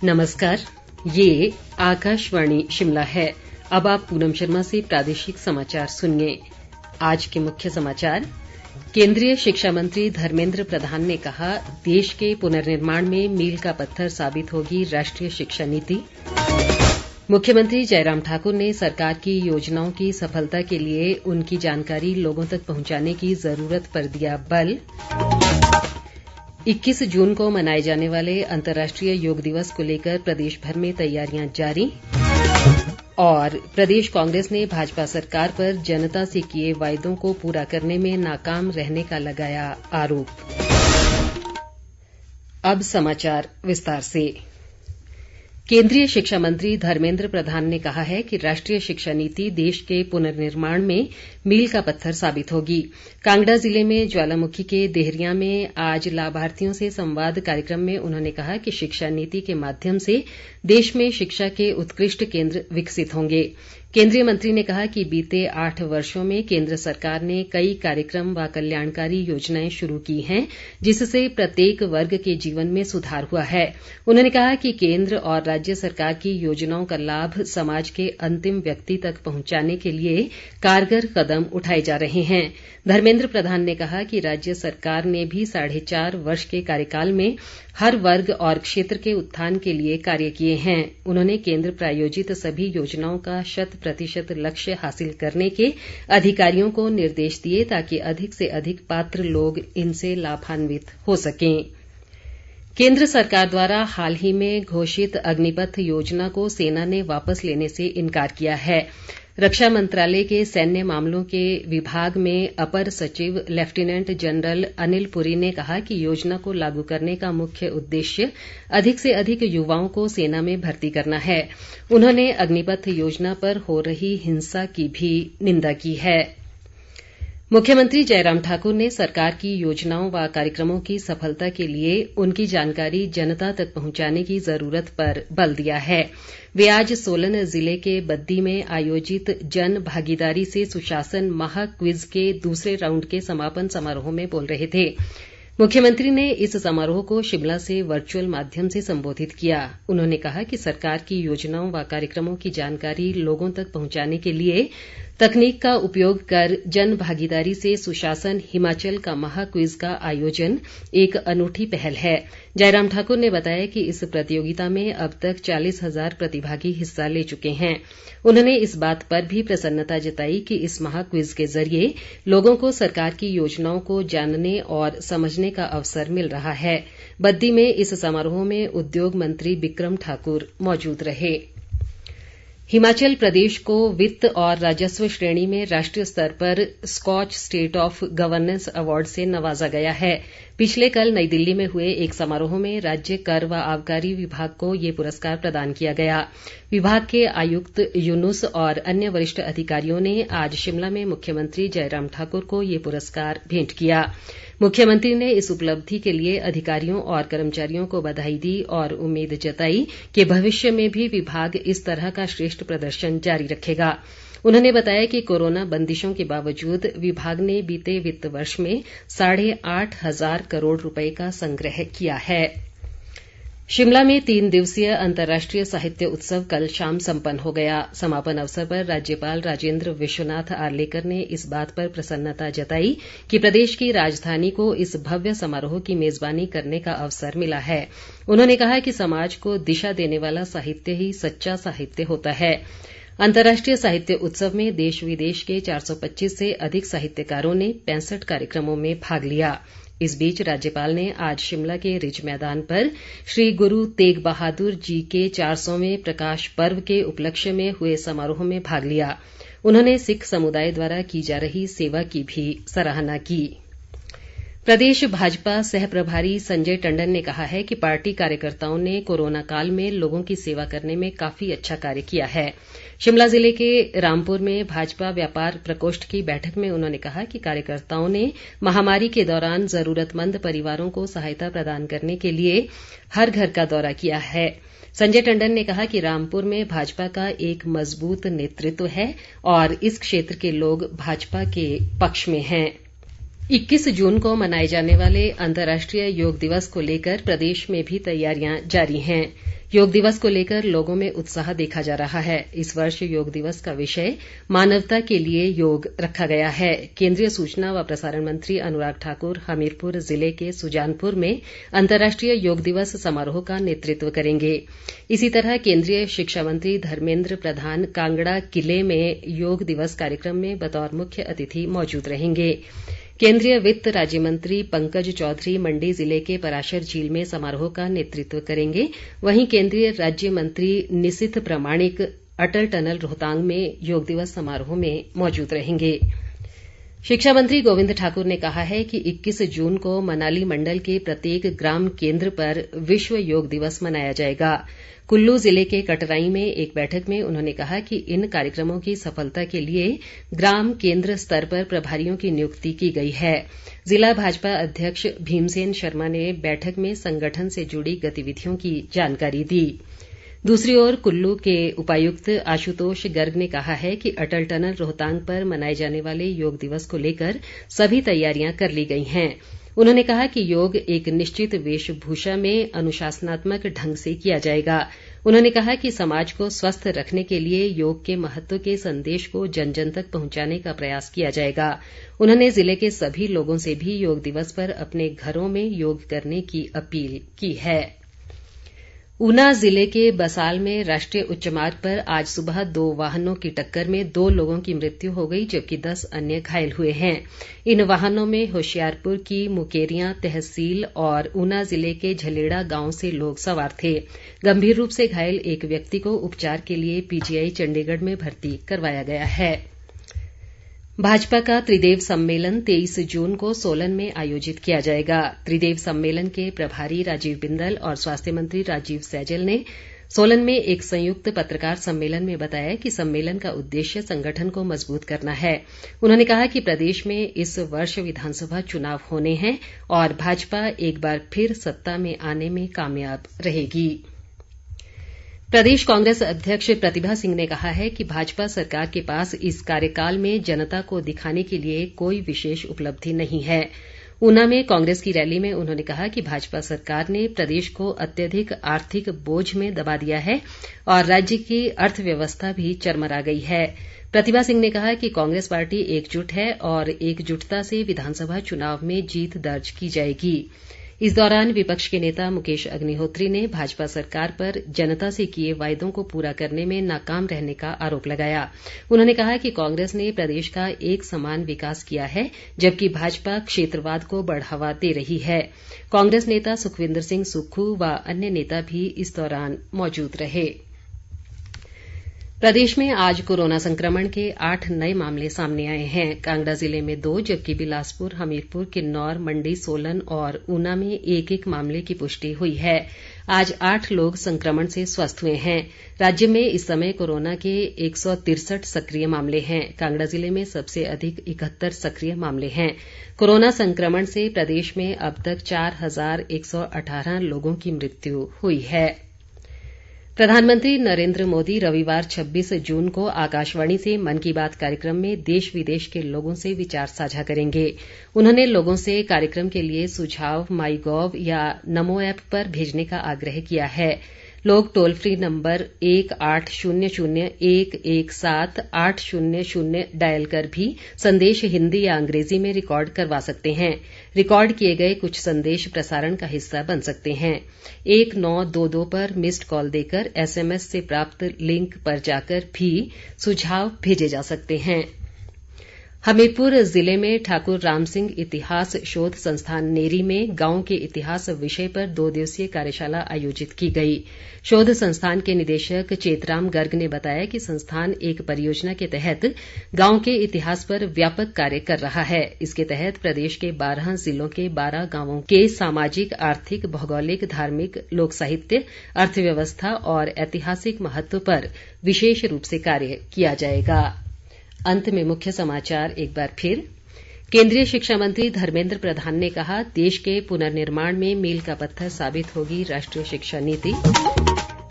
नमस्कार, ये आकाशवाणी शिमला है। अब आप पूनम शर्मा से प्रादेशिक समाचार सुनिए। आज के मुख्य समाचार। केंद्रीय शिक्षा मंत्री धर्मेंद्र प्रधान ने कहा, देश के पुनर्निर्माण में मील का पत्थर साबित होगी राष्ट्रीय शिक्षा नीति। मुख्यमंत्री जयराम ठाकुर ने सरकार की योजनाओं की सफलता के लिए उनकी जानकारी लोगों तक पहुंचाने की जरूरत पर दिया बल। 21 जून को मनाए जाने वाले अंतर्राष्ट्रीय योग दिवस को लेकर प्रदेश भर में तैयारियां जारी। और प्रदेश कांग्रेस ने भाजपा सरकार पर जनता से किए वायदों को पूरा करने में नाकाम रहने का लगाया आरोप। अब समाचार विस्तार से। केंद्रीय शिक्षा मंत्री धर्मेंद्र प्रधान ने कहा है कि राष्ट्रीय शिक्षा नीति देश के पुनर्निर्माण में मील का पत्थर साबित होगी। कांगड़ा जिले में ज्वालामुखी के देहरियां में आज लाभार्थियों से संवाद कार्यक्रम में उन्होंने कहा कि शिक्षा नीति के माध्यम से देश में शिक्षा के उत्कृष्ट केंद्र विकसित होंगे। केंद्रीय मंत्री ने कहा कि बीते 8 वर्षों में केंद्र सरकार ने कई कार्यक्रम व कल्याणकारी योजनाएं शुरू की हैं, जिससे प्रत्येक वर्ग के जीवन में सुधार हुआ है। उन्होंने कहा कि केंद्र और राज्य सरकार की योजनाओं का लाभ समाज के अंतिम व्यक्ति तक पहुंचाने के लिए कारगर कदम उठाए जा रहे हैं। धर्मेंद्र प्रधान ने कहा कि राज्य सरकार ने भी 4.5 वर्ष के कार्यकाल में हर वर्ग और क्षेत्र के उत्थान के लिए कार्य किए हैं। उन्होंने केंद्र प्रायोजित सभी योजनाओं का 100% लक्ष्य हासिल करने के अधिकारियों को निर्देश दिए, ताकि अधिक से अधिक पात्र लोग इनसे लाभान्वित हो सकें। केंद्र सरकार द्वारा हाल ही में घोषित अग्निपथ योजना को सेना ने वापस लेने से इनकार किया है। रक्षा मंत्रालय के सैन्य मामलों के विभाग में अपर सचिव लेफ्टिनेंट जनरल अनिल पुरी ने कहा कि योजना को लागू करने का मुख्य उद्देश्य अधिक से अधिक युवाओं को सेना में भर्ती करना है। उन्होंने अग्निपथ योजना पर हो रही हिंसा की भी निंदा की है। मुख्यमंत्री जयराम ठाकुर ने सरकार की योजनाओं व कार्यक्रमों की सफलता के लिए उनकी जानकारी जनता तक पहुंचाने की जरूरत पर बल दिया है। वे आज सोलन जिले के बद्दी में आयोजित जन भागीदारी से सुशासन माह क्विज के दूसरे राउंड के समापन समारोह में बोल रहे थे। मुख्यमंत्री ने इस समारोह को शिमला से वर्चुअल माध्यम से संबोधित किया। उन्होंने कहा कि सरकार की योजनाओं व कार्यक्रमों की जानकारी लोगों तक पहुंचाने के लिए तकनीक का उपयोग कर जन भागीदारी से सुशासन हिमाचल का महा क्विज का आयोजन एक अनूठी पहल है। जयराम ठाकुर ने बताया कि इस प्रतियोगिता में अब तक 40,000 प्रतिभागी हिस्सा ले चुके हैं। उन्होंने इस बात पर भी प्रसन्नता जताई कि इस महा क्विज के जरिए लोगों को सरकार की योजनाओं को जानने और समझने का अवसर मिल रहा है। बद्दी में इस समारोह में उद्योग मंत्री बिक्रम ठाकुर मौजूद रहे। हिमाचल प्रदेश को वित्त और राजस्व श्रेणी में राष्ट्रीय स्तर पर Skoch state of governance award से नवाजा गया है। पिछले कल नई दिल्ली में हुए एक समारोह में राज्य कर व आबकारी विभाग को ये पुरस्कार प्रदान किया गया। विभाग के आयुक्त यूनुस और अन्य वरिष्ठ अधिकारियों ने आज शिमला में मुख्यमंत्री जयराम ठाकुर को ये पुरस्कार भेंट किया। मुख्यमंत्री ने इस उपलब्धि के लिए अधिकारियों और कर्मचारियों को बधाई दी और उम्मीद जताई कि भविष्य में भी विभाग इस तरह का श्रेष्ठ प्रदर्शन जारी रखेगा। उन्होंने बताया कि कोरोना बंदिशों के बावजूद विभाग ने बीते वित्त वर्ष में 8,500 करोड़ रुपए का संग्रह किया है। शिमला में 3 दिवसीय अंतर्राष्ट्रीय साहित्य उत्सव कल शाम संपन्न हो गया। समापन अवसर पर राज्यपाल राजेंद्र विश्वनाथ आर्लेकर ने इस बात पर प्रसन्नता जताई कि प्रदेश की राजधानी को इस भव्य समारोह की मेजबानी करने का अवसर मिला है। उन्होंने कहा कि समाज को दिशा देने वाला साहित्य ही सच्चा साहित्य होता है। अंतर्राष्ट्रीय साहित्य उत्सव में देश विदेश के 425 से अधिक साहित्यकारों ने 65 कार्यक्रमों में भाग लिया। इस बीच राज्यपाल ने आज शिमला के रिज मैदान पर श्री गुरु तेग बहादुर जी के 400वें प्रकाश पर्व के उपलक्ष्य में हुए समारोह में भाग लिया। उन्होंने सिख समुदाय द्वारा की जा रही सेवा की भी सराहना की। प्रदेश भाजपा सह प्रभारी संजय टंडन ने कहा है कि पार्टी कार्यकर्ताओं ने कोरोना काल में लोगों की सेवा करने में काफी अच्छा कार्य किया है। शिमला जिले के रामपुर में भाजपा व्यापार प्रकोष्ठ की बैठक में उन्होंने कहा कि कार्यकर्ताओं ने महामारी के दौरान जरूरतमंद परिवारों को सहायता प्रदान करने के लिए हर घर का दौरा किया है। संजय टंडन ने कहा कि रामपुर में भाजपा का एक मजबूत नेतृत्व है और इस क्षेत्र के लोग भाजपा के पक्ष में हैं। 21 जून को मनाए जाने वाले अंतर्राष्ट्रीय योग दिवस को लेकर प्रदेश में भी तैयारियां जारी हैं। योग दिवस को लेकर लोगों में उत्साह देखा जा रहा है। इस वर्ष योग दिवस का विषय मानवता के लिए योग रखा गया है। केंद्रीय सूचना व प्रसारण मंत्री अनुराग ठाकुर हमीरपुर जिले के सुजानपुर में अंतर्राष्ट्रीय योग दिवस समारोह का नेतृत्व करेंगे। इसी तरह केंद्रीय शिक्षा मंत्री धर्मेंद्र प्रधान कांगड़ा किले में योग दिवस कार्यक्रम में बतौर मुख्य अतिथि मौजूद रहेंगे। केंद्रीय वित्त राज्य मंत्री पंकज चौधरी मंडी जिले के पराशर झील में समारोह का नेतृत्व करेंगे। वहीं केंद्रीय राज्य मंत्री निशिथ प्रामाणिक अटल टनल रोहतांग में योग दिवस समारोह में मौजूद रहेंगे। शिक्षा मंत्री गोविंद ठाकुर ने कहा है कि 21 जून को मनाली मंडल के प्रत्येक ग्राम केंद्र पर विश्व योग दिवस मनाया जाएगा। कुल्लू जिले के कटराई में एक बैठक में उन्होंने कहा कि इन कार्यक्रमों की सफलता के लिए ग्राम केंद्र स्तर पर प्रभारियों की नियुक्ति की गई है। जिला भाजपा अध्यक्ष भीमसेन शर्मा ने बैठक में संगठन से जुड़ी गतिविधियों की जानकारी दी। दूसरी ओर कुल्लू के उपायुक्त आशुतोष गर्ग ने कहा है कि अटल टनल रोहतांग पर मनाए जाने वाले योग दिवस को लेकर सभी तैयारियां कर ली गई हैं। उन्होंने कहा कि योग एक निश्चित वेशभूषा में अनुशासनात्मक ढंग से किया जाएगा। उन्होंने कहा कि समाज को स्वस्थ रखने के लिए योग के महत्व के संदेश को जन जन तक पहुंचाने का प्रयास किया जाएगा। उन्होंने जिले के सभी लोगों से भी योग दिवस पर अपने घरों में योग करने की अपील की है। ऊना जिले के बसाल में राष्ट्रीय उच्च मार्ग पर आज सुबह 2 वाहनों की टक्कर में 2 लोगों की मृत्यु हो गई जबकि 10 अन्य घायल हुए हैं। इन वाहनों में होशियारपुर की मुकेरियां तहसील और ऊना जिले के झलेड़ा गांव से लोग सवार थे। गंभीर रूप से घायल एक व्यक्ति को उपचार के लिए पीजीआई चंडीगढ़ में भर्ती करवाया गया है। भाजपा का त्रिदेव सम्मेलन 23 जून को सोलन में आयोजित किया जाएगा। त्रिदेव सम्मेलन के प्रभारी राजीव बिंदल और स्वास्थ्य मंत्री राजीव सैजल ने सोलन में एक संयुक्त पत्रकार सम्मेलन में बताया कि सम्मेलन का उद्देश्य संगठन को मजबूत करना है। उन्होंने कहा कि प्रदेश में इस वर्ष विधानसभा चुनाव होने हैं और भाजपा एक बार फिर सत्ता में आने में कामयाब रहेगी। प्रदेश कांग्रेस अध्यक्ष प्रतिभा सिंह ने कहा है कि भाजपा सरकार के पास इस कार्यकाल में जनता को दिखाने के लिए कोई विशेष उपलब्धि नहीं है। ऊना में कांग्रेस की रैली में उन्होंने कहा कि भाजपा सरकार ने प्रदेश को अत्यधिक आर्थिक बोझ में दबा दिया है और राज्य की अर्थव्यवस्था भी चरमरा गई है। प्रतिभा सिंह ने कहा कि कांग्रेस पार्टी एकजुट है और एकजुटता से विधानसभा चुनाव में जीत दर्ज की जाएगी। इस दौरान विपक्ष के नेता मुकेश अग्निहोत्री ने भाजपा सरकार पर जनता से किए वायदों को पूरा करने में नाकाम रहने का आरोप लगाया। उन्होंने कहा कि कांग्रेस ने प्रदेश का एक समान विकास किया है जबकि भाजपा क्षेत्रवाद को बढ़ावा दे रही है। कांग्रेस नेता सुखविंदर सिंह सुक्खू व अन्य नेता भी इस दौरान मौजूद रहे। प्रदेश में आज कोरोना संक्रमण के 8 नए मामले सामने आए हैं। कांगड़ा जिले में 2 जबकि बिलासपुर, हमीरपुर, किन्नौर, मंडी, सोलन और ऊना में एक मामले की पुष्टि हुई है। आज 8 लोग संक्रमण से स्वस्थ हुए हैं। राज्य में इस समय कोरोना के 163 सक्रिय मामले हैं। कांगड़ा जिले में सबसे अधिक 71 सक्रिय मामले हैं। कोरोना संक्रमण से प्रदेश में अब तक 4118 लोगों की मृत्यु हुई है। प्रधानमंत्री नरेंद्र मोदी रविवार 26 जून को आकाशवाणी से मन की बात कार्यक्रम में देश विदेश के लोगों से विचार साझा करेंगे। उन्होंने लोगों से कार्यक्रम के लिए सुझाव माई गॉव या नमो ऐप पर भेजने का आग्रह किया है। लोग टोल फ्री नंबर 1800-117-800 डायल कर भी संदेश हिंदी या अंग्रेजी में रिकॉर्ड करवा सकते हैं। रिकॉर्ड किए गए कुछ संदेश प्रसारण का हिस्सा बन सकते हैं। 1922 पर मिस्ड कॉल देकर SMS से प्राप्त लिंक पर जाकर भी सुझाव भेजे जा सकते हैं। हमीरपुर जिले में ठाकुर राम सिंह इतिहास शोध संस्थान नेरी में गांव के इतिहास विषय पर 2 दिवसीय कार्यशाला आयोजित की गई। शोध संस्थान के निदेशक चेतराम गर्ग ने बताया कि संस्थान एक परियोजना के तहत गांव के इतिहास पर व्यापक कार्य कर रहा है। इसके तहत प्रदेश के 12 जिलों के 12 गांवों के सामाजिक, आर्थिक, भौगोलिक, धार्मिक, लोक साहित्य, अर्थव्यवस्था और ऐतिहासिक महत्व पर विशेष रूप से कार्य किया जाएगा। अंत में मुख्य समाचार एक बार फिर। केंद्रीय शिक्षा मंत्री धर्मेंद्र प्रधान ने कहा, देश के पुनर्निर्माण में मील का पत्थर साबित होगी राष्ट्रीय शिक्षा नीति।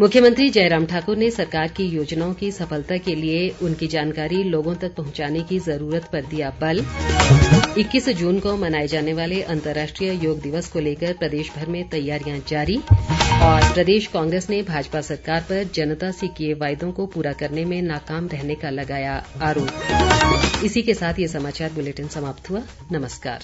मुख्यमंत्री जयराम ठाकुर ने सरकार की योजनाओं की सफलता के लिए उनकी जानकारी लोगों तक पहुंचाने की जरूरत पर दिया बल। 21 जून को मनाए जाने वाले अंतर्राष्ट्रीय योग दिवस को लेकर प्रदेश भर में तैयारियां जारी। और प्रदेश कांग्रेस ने भाजपा सरकार पर जनता से किए वायदों को पूरा करने में नाकाम रहने का लगाया आरोप। इसी के साथ ये समाचार बुलेटिन समाप्त हुआ। नमस्कार।